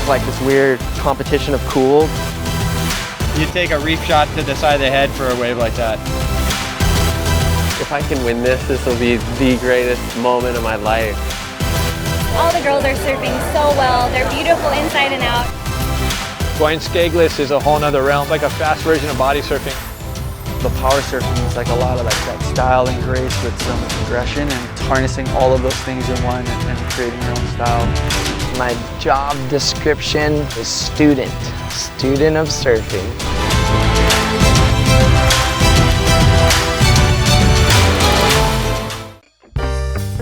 like this weird competition of cool. You take a reef shot to the side of the head for a wave like that. If I can win this, this will be the greatest moment of my life. All the girls are surfing so well. They're beautiful inside and out. Going skageless is a whole nother realm, like a fast version of body surfing. The power surfing is like a lot of that style and grace with some aggression and harnessing all of those things in one and creating your own style. My job description is student of surfing.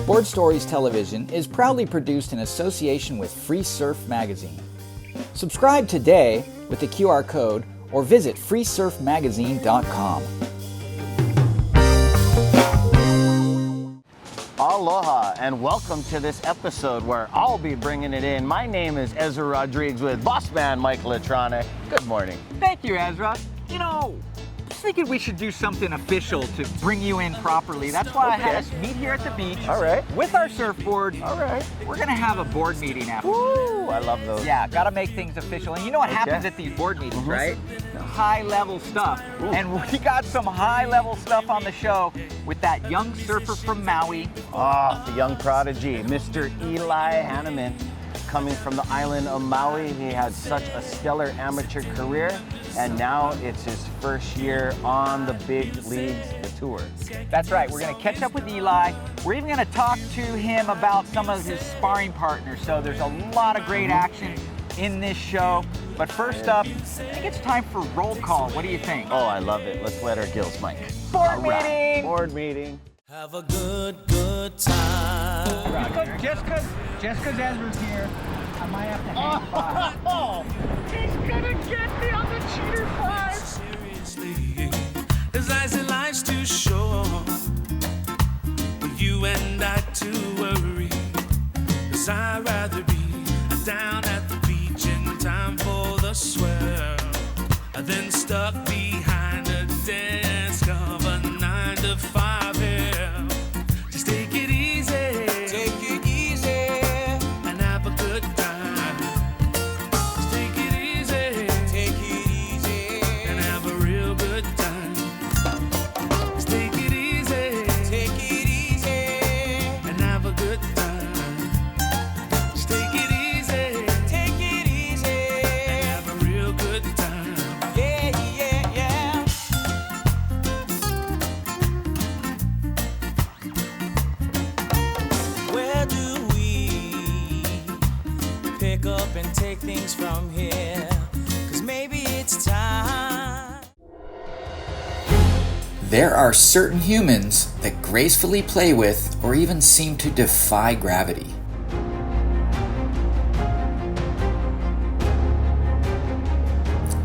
Board Stories Television is proudly produced in association with Freesurf Magazine. Subscribe today with the QR code or visit freesurfmagazine.com. Aloha and welcome to this episode where I'll be bringing it in. My name is Ezra Rodriguez with boss man Mike Latronic. Good morning. Thank you, Ezra. You know, I was thinking we should do something official to bring you in properly. That's why I had us meet here at the beach. All right. With our surfboards. All right. We're going to have a board meeting after. Woo, I love those. Yeah, got to make things official. And you know what happens at these board meetings, right? High-level stuff. Ooh. And we got some high-level stuff on the show with that young surfer from Maui. The young prodigy, Mr. Eli Hanneman, coming from the island of Maui. He had such a stellar amateur career, and now it's his first year on the big leagues, the tour. That's right. We're going to catch up with Eli. We're even going to talk to him about some of his sparring partners. So there's a lot of great action in this show. But first up, I think it's time for roll call. What do you think? Oh, I love it. Let's wet our gills, Mike. Board meeting! Board meeting. Have a good time. Just because Ezra's here, I might have to hang by. Oh, he's gonna get me on the cheater flag. Seriously, there's lies and lies too short for you and I to worry. 'Cause I'd rather be down at the beach in time for the swell than stuck behind a desk of a 9 to 5 hell. Just take it easy. Take it easy. And have a good time. Just take it easy. Take it easy. And have a real good time. Just take it easy. Take it easy. And have a good time. Just take it easy. Take it easy. And have a real good time. Yeah, yeah, yeah. Where do we pick up and take things from here? 'Cause maybe it's time. There are certain humans that gracefully play with or even seem to defy gravity.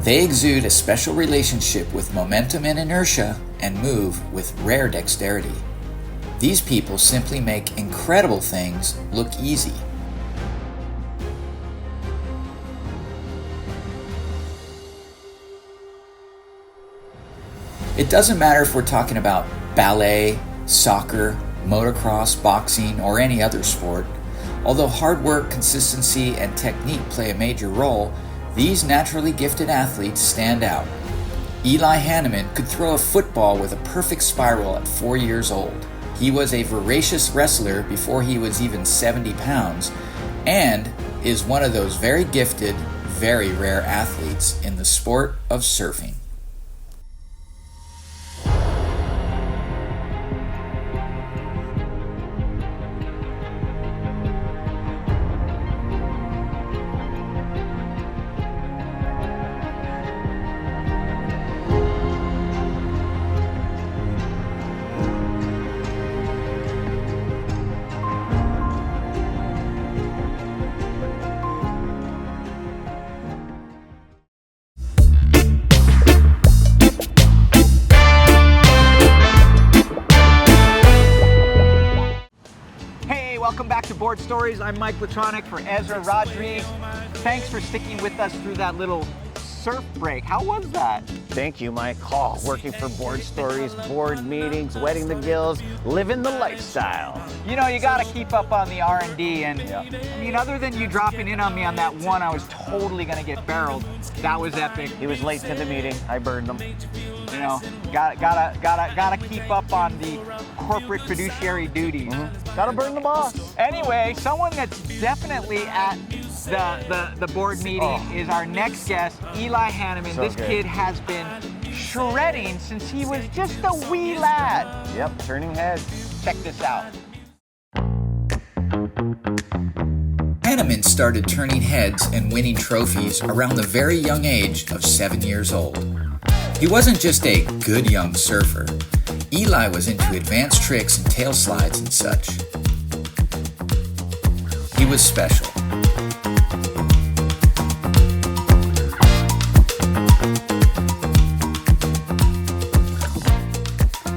They exude a special relationship with momentum and inertia and move with rare dexterity. These people simply make incredible things look easy. It doesn't matter if we're talking about ballet, soccer, motocross, boxing, or any other sport. Although hard work, consistency, and technique play a major role, these naturally gifted athletes stand out. Eli Hanneman could throw a football with a perfect spiral at 4 years old. He was a voracious wrestler before he was even 70 pounds, and is one of those very gifted, very rare athletes in the sport of surfing. Welcome back to Board Stories. I'm Mike Latronic for Ezra Rodriguez. Thanks for sticking with us through that little surf break. How was that? Thank you, Mike. Oh, working for Board Stories, board meetings, wetting the gills, living the lifestyle. You know, you got to keep up on the R&D, and I mean, other than you dropping in on me on that one, I was totally gonna get barreled. That was epic. He was late to the meeting. I burned him. You know, gotta keep up on the corporate fiduciary duties. Gotta burn the boss. Anyway, someone that's definitely at the board meeting is our next guest, Eli Hanneman. So this good. kid has been shredding since he was just a wee lad. Yep, turning heads. Check this out. Hanneman started turning heads and winning trophies around the very young age of 7 years old. He wasn't just a good young surfer. Eli was into advanced tricks and tail slides and such. He was special.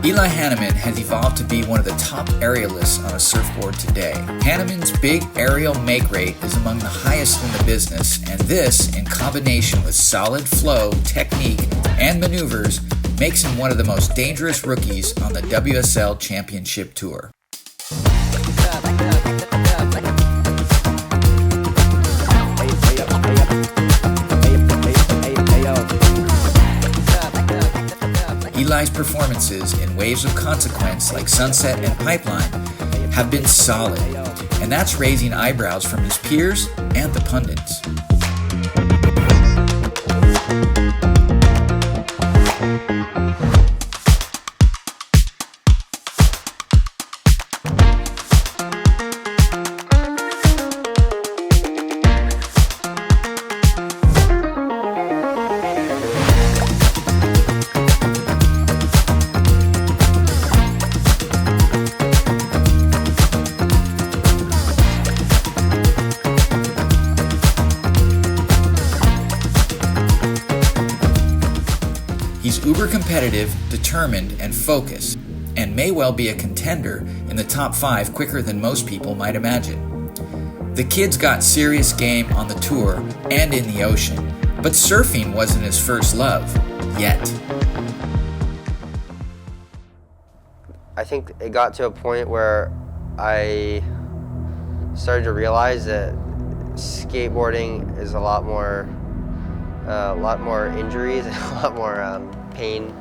Eli Hanneman has evolved to be one of the top aerialists on a surfboard today. Hanneman's big aerial make rate is among the highest in the business, and this, in combination with solid flow, technique, and maneuvers, makes him one of the most dangerous rookies on the WSL Championship Tour. Eli's performances in waves of consequence like Sunset and Pipeline have been solid, and that's raising eyebrows from his peers and the pundits. He's uber competitive, determined, and focused, and may well be a contender in the top 5 quicker than most people might imagine. The kid's got serious game on the tour and in the ocean, but surfing wasn't his first love, yet. I think it got to a point where I started to realize that skateboarding is a lot more injuries and a lot more pain.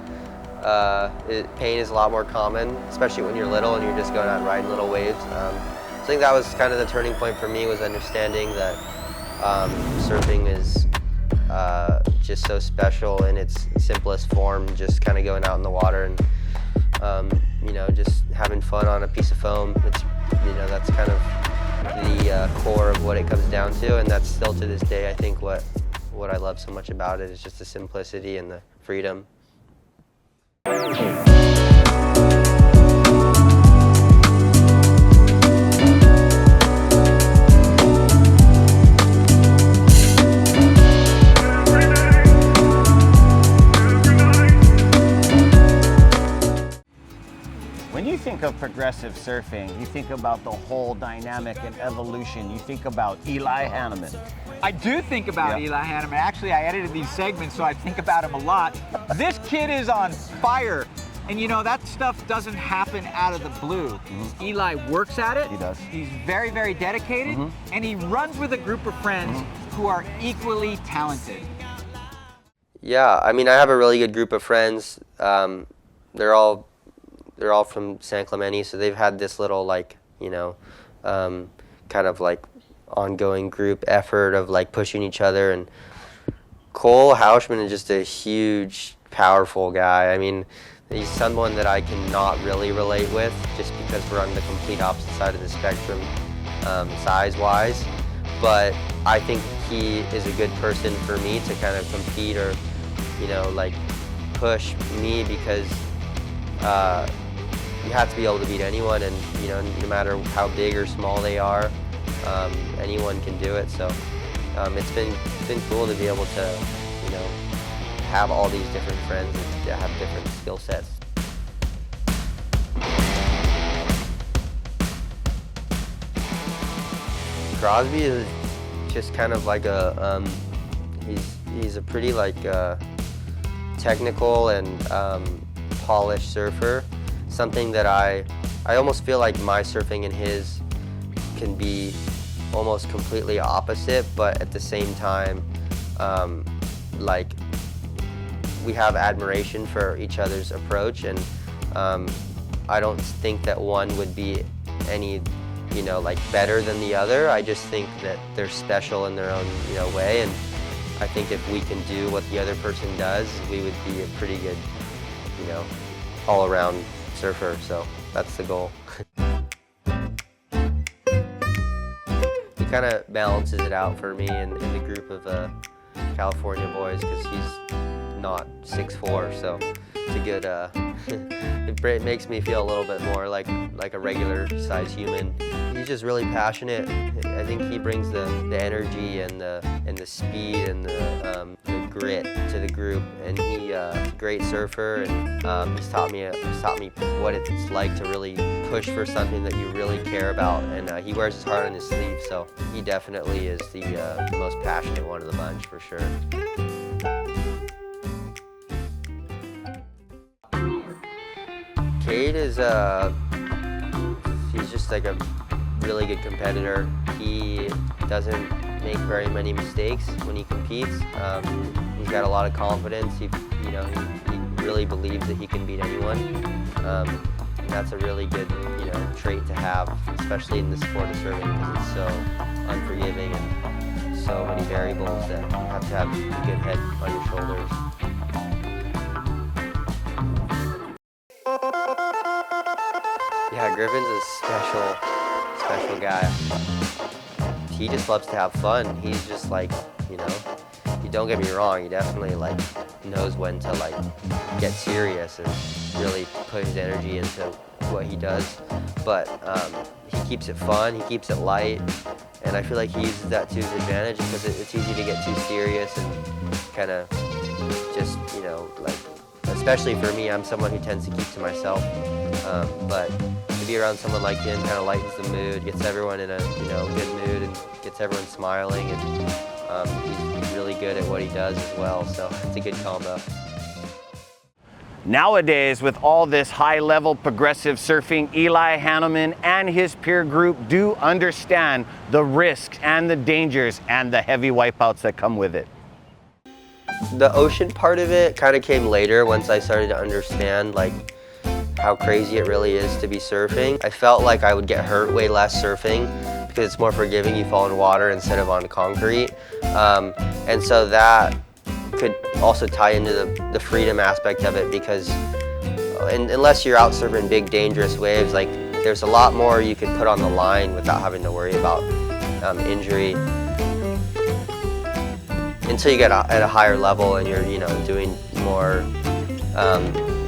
Pain is a lot more common, especially when you're little and you're just going out riding little waves. So I think that was kind of the turning point for me, was understanding that surfing is just so special in its simplest form, just kind of going out in the water and you know, just having fun on a piece of foam. It's, you know, that's kind of the core of what it comes down to, and that's still to this day, I think, what I love so much about it is just the simplicity and the freedom. When you think of progressive surfing, you think about the whole dynamic and evolution. You think about Eli Hanneman. I do think about Eli Hanneman. Actually, I edited these segments, so I think about him a lot. This kid is on fire. And you know, that stuff doesn't happen out of the blue. Eli works at it. He does. He's very, very dedicated. And he runs with a group of friends who are equally talented. Yeah, I mean, I have a really good group of friends. They're all from San Clemente, so they've had this little, like, you know, kind of like ongoing group effort of like pushing each other. And Cole Houshman is just a huge, powerful guy. I mean, he's someone that I cannot really relate with, just because we're on the complete opposite side of the spectrum, size-wise. But I think he is a good person for me to kind of compete or, you know, like push me, because you have to be able to beat anyone, and you know, no matter how big or small they are, anyone can do it. So it's been cool to be able to, you know, have all these different friends that have different skill sets. Crosby is just kind of like a he's a pretty like technical and polished surfer, something that I almost feel like my surfing and his can be almost completely opposite, but at the same time, like we have admiration for each other's approach, and I don't think that one would be any, you know, like better than the other. I just think that they're special in their own, you know, way, and I think if we can do what the other person does, we would be a pretty good, you know, all-around surfer, so that's the goal. He kind of balances it out for me in the group of California boys, because he's not 6'4", so it's a good, it makes me feel a little bit more like a regular size human. He's just really passionate. I think he brings the energy and the speed and the grit to the group, and he's a great surfer, and he's taught me what it's like to really push for something that you really care about, and he wears his heart on his sleeve, so he definitely is the most passionate one of the bunch for sure. Cade is he's just like a really good competitor. He doesn't make very many mistakes when he competes. He's got a lot of confidence. He really believes that he can beat anyone. And that's a really good, you know, trait to have, especially in the sport of surfing, because it's so unforgiving and so many variables that you have to have a good head on your shoulders. Yeah, Griffin's a special guy. He just loves to have fun. He's just like, you know, don't get me wrong, he definitely like knows when to like get serious and really put his energy into what he does. But he keeps it fun, he keeps it light, and I feel like he uses that to his advantage, because it's easy to get too serious and kind of just, you know, like, especially for me, I'm someone who tends to keep to myself. But to be around someone like him kind of lightens the mood, gets everyone in a, you know, good mood, and gets everyone smiling, and he's really good at what he does as well, so it's a good combo. Nowadays, with all this high-level progressive surfing, Eli Hanneman and his peer group do understand the risks and the dangers and the heavy wipeouts that come with it. The ocean part of it kind of came later, once I started to understand like how crazy it really is to be surfing. I felt like I would get hurt way less surfing because it's more forgiving. You fall in water instead of on concrete, and so that could also tie into the freedom aspect of it, because unless you're out surfing big dangerous waves, like there's a lot more you could put on the line without having to worry about injury until you get at a higher level and you're, you know, doing more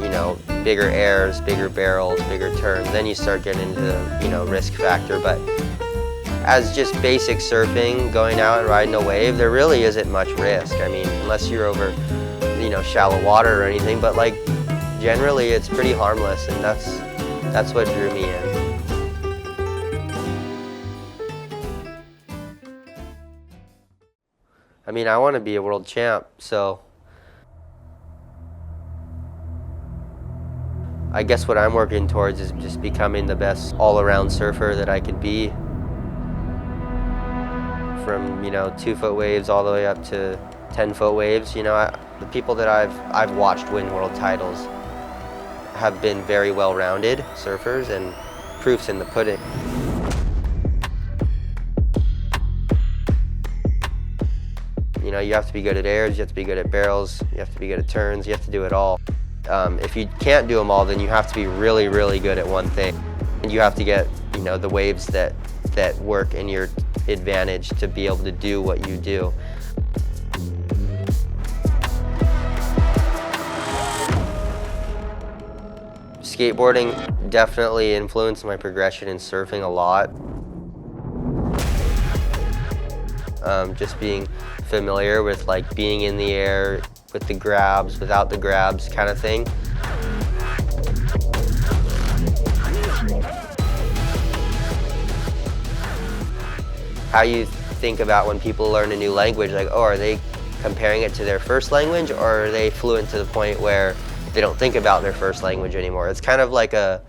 you know, bigger airs, bigger barrels, bigger turns. Then you start getting into the, you know, risk factor. But as just basic surfing, going out and riding a wave, there really isn't much risk. I mean, unless you're over, you know, shallow water or anything, but like generally it's pretty harmless, and that's what drew me in. I mean, I want to be a world champ, so I guess what I'm working towards is just becoming the best all-around surfer that I could be. From, you know, 2-foot waves all the way up to 10-foot waves. You know, the people that I've watched win world titles have been very well-rounded surfers, and proof's in the pudding. You know, you have to be good at airs, you have to be good at barrels, you have to be good at turns, you have to do it all. If you can't do them all, then you have to be really, really good at one thing. And you have to get, you know, the waves that work in your advantage to be able to do what you do. Skateboarding definitely influenced my progression in surfing a lot. Just being familiar with like being in the air with the grabs, without the grabs kind of thing. How you think about when people learn a new language, like, oh, are they comparing it to their first language, or are they fluent to the point where they don't think about their first language anymore? It's kind of like a,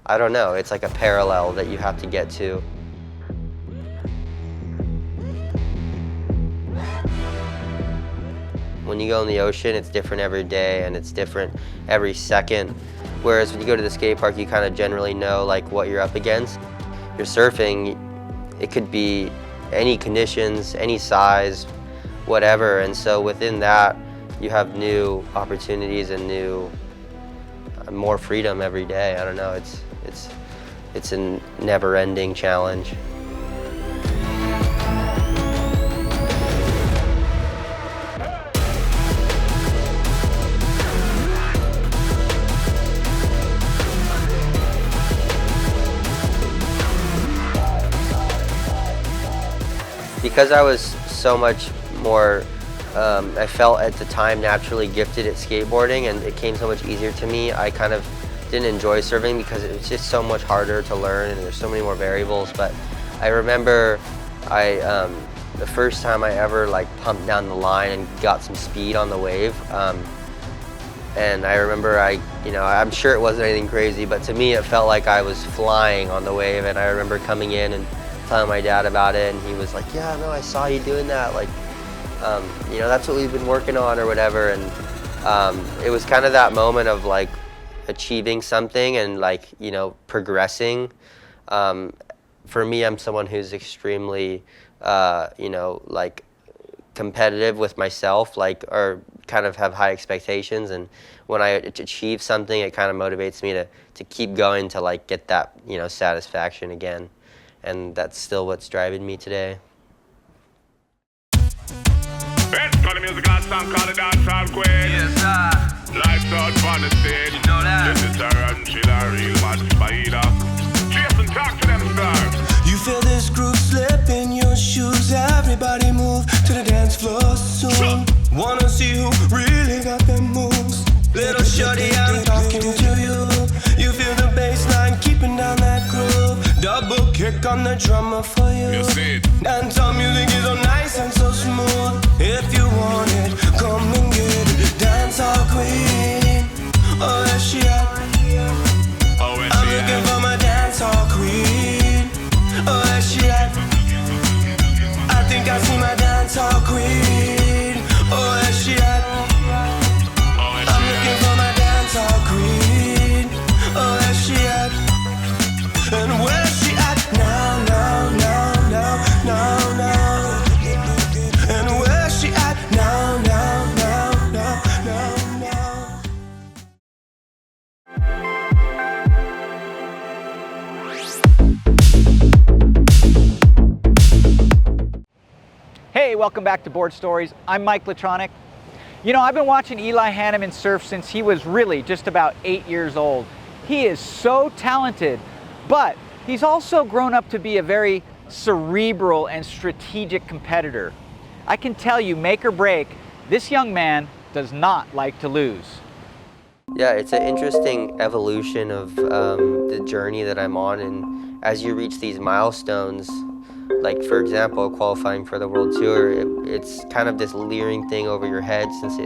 I don't know, it's like a parallel that you have to get to. When you go in the ocean, it's different every day and it's different every second. Whereas when you go to the skate park, you kind of generally know like what you're up against. You're surfing, it could be any conditions, any size, whatever. And so within that, you have new opportunities and more freedom every day. I don't know, it's a never-ending challenge. Because I was so much more, I felt at the time naturally gifted at skateboarding, and it came so much easier to me. I kind of didn't enjoy surfing because it was just so much harder to learn and there's so many more variables. But I remember the first time I ever like pumped down the line and got some speed on the wave. And I remember I'm sure it wasn't anything crazy, but to me it felt like I was flying on the wave. And I remember coming in and telling my dad about it, and he was like, yeah, no, I saw you doing that, like, that's what we've been working on or whatever. And it was kind of that moment of like achieving something and like, progressing. For me, I'm someone who's extremely, like competitive with myself, like, or kind of have high expectations. And when I achieve something, it kind of motivates me to keep going, to like get that, satisfaction again. And that's still what's driving me today. It's got a musical song called the Dancehall Queen. Yes, sir. Lights out on the stage. You know that. This is Darren, she's a real mad spider. Jason, talk to them, sir. You feel this groove slip in your shoes. Everybody move to the dance floor soon. Wanna see who really got them moves. Little shorty, I'm talking to you. You feel the bass line keeping down that groove. Double kick on the drummer for you. Dancehall music is so nice and so smooth. If you want it, come and get it. Dancehall queen, oh where she at? I'm looking for my dancehall queen. Oh where she at? I think I see my dancehall queen. Oh where she at? I'm looking for my dancehall queen. Oh where she at? And where she at now, now, now, now, now, now? And where she at now, now, now, now, now, now? Hey, welcome back to Board Stories. I'm Mike Latronic. I've been watching Eli Hanneman surf since he was really just about 8 years old. He is so talented. But he's also grown up to be a very cerebral and strategic competitor. I can tell you, make or break, this young man does not like to lose. Yeah, it's an interesting evolution of the journey that I'm on, and as you reach these milestones, like for example, qualifying for the World Tour, it's kind of this leering thing over your head since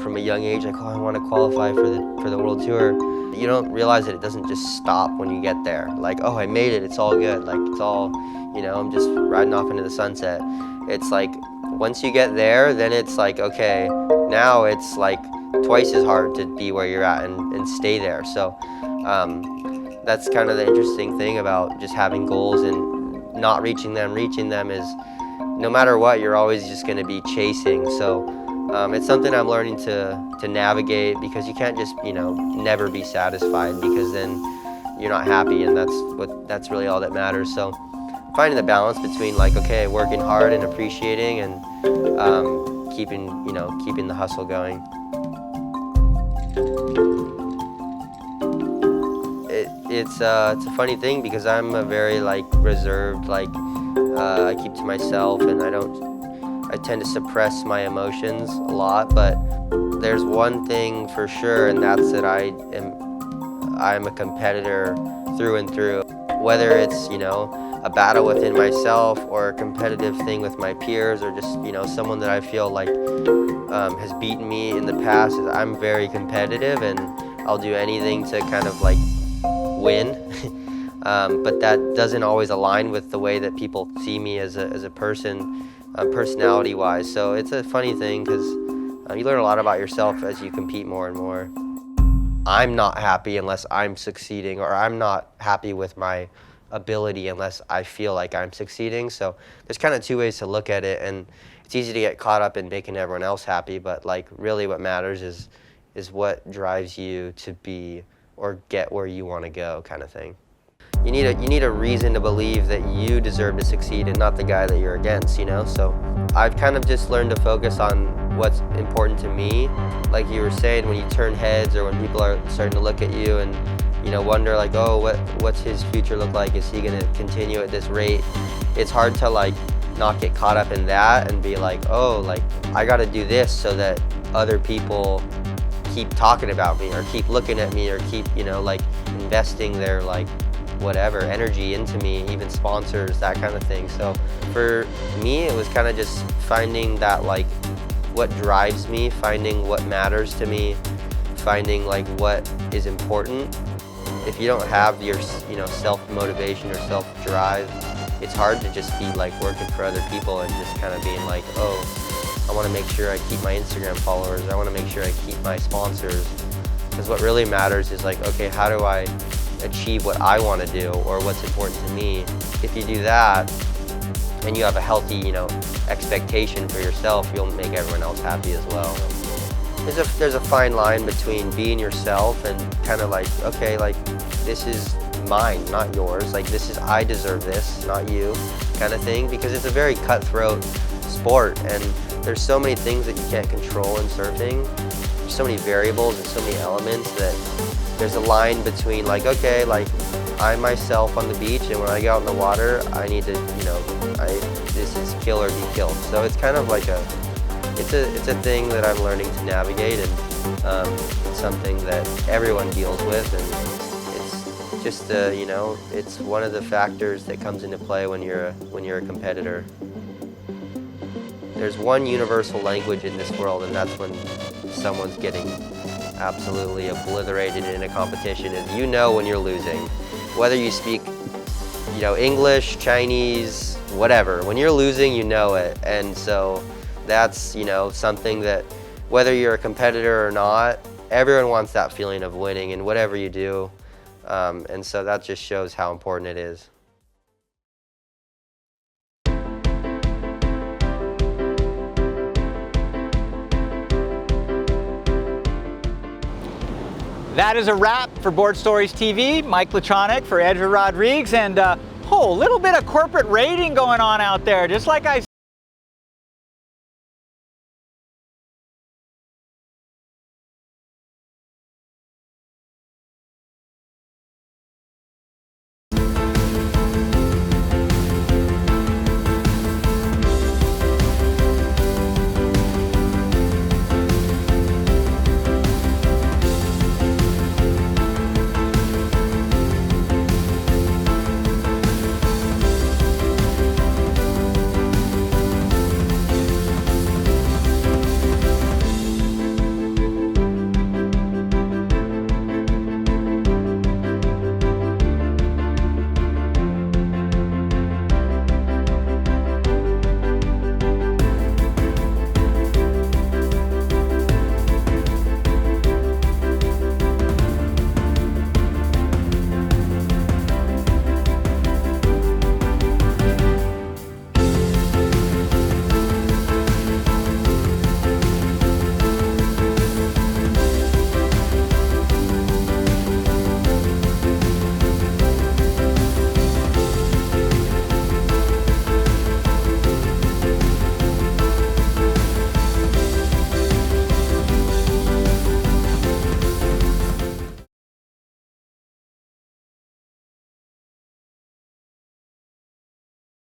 from a young age, like, oh, I want to qualify for the World Tour. You don't realize that it doesn't just stop when you get there. Like, oh, I made it, it's all good. Like, it's all, I'm just riding off into the sunset. It's like, once you get there, then it's like, okay, now it's like twice as hard to be where you're at and stay there. So that's kind of the interesting thing about just having goals and not reaching them. Reaching them is, no matter what, you're always just going to be chasing. So it's something I'm learning to navigate, because you can't just, never be satisfied, because then you're not happy, and that's really all that matters. So finding the balance between like, okay, working hard and appreciating, and keeping the hustle going. It's a funny thing, because I'm a very like reserved, like I keep to myself, and I tend to suppress my emotions a lot. But there's one thing for sure, and that's that I'm a competitor through and through. whether it's, you know, a battle within myself or a competitive thing with my peers or just, you know, someone that I feel like has beaten me in the past, is I'm very competitive and I'll do anything to kind of like win. But that doesn't always align with the way that people see me as a person, personality-wise. So it's a funny thing because you learn a lot about yourself as you compete more and more. I'm not happy unless I'm succeeding, or I'm not happy with my ability unless I feel like I'm succeeding. So there's kind of two ways to look at it, and it's easy to get caught up in making everyone else happy, but like really what matters is what drives you to be or get where you want to go, kind of thing. You need a reason to believe that you deserve to succeed and not the guy that you're against, you know? So I've kind of just learned to focus on what's important to me. Like you were saying, when you turn heads or when people are starting to look at you and, you know, wonder like, oh, what's his future look like? Is he gonna continue at this rate? It's hard to like not get caught up in that and be like, oh, like I gotta do this so that other people keep talking about me or keep looking at me or keep, you know, like investing their like whatever energy into me, even sponsors, that kind of thing. So for me, it was kind of just finding that like what drives me, finding what matters to me, finding like what is important. If you don't have your, you know, self-motivation or self-drive, it's hard to just be like working for other people and just kind of being like, oh, I want to make sure I keep my Instagram followers, I want to make sure I keep my sponsors. Because what really matters is like, okay, how do I achieve what I want to do or what's important to me? If you do that and you have a healthy, you know, expectation for yourself, you'll make everyone else happy as well. There's a fine line between being yourself and kind of like, okay, like this is mine, not yours. Like this is, I deserve this, not you, kind of thing. Because it's a very cutthroat sport and there's so many things that you can't control in surfing. There's so many variables and so many elements that there's a line between like, okay, like I'm myself on the beach and when I get out in the water, I need to, you know, this is kill or be killed. So it's kind of like it's a thing that I'm learning to navigate, and it's something that everyone deals with, and it's just you know, it's one of the factors that comes into play when you're a competitor. There's one universal language in this world, and that's when someone's getting absolutely obliterated in a competition, and you know when you're losing. Whether you speak, you know, English, Chinese, whatever, when you're losing, you know it. And so that's, you know, something that whether you're a competitor or not, everyone wants that feeling of winning in whatever you do. And so that just shows how important it is. That is a wrap for Board Stories TV. Mike Latronic for Edgar Rodriguez, and a little bit of corporate raiding going on out there. Just like I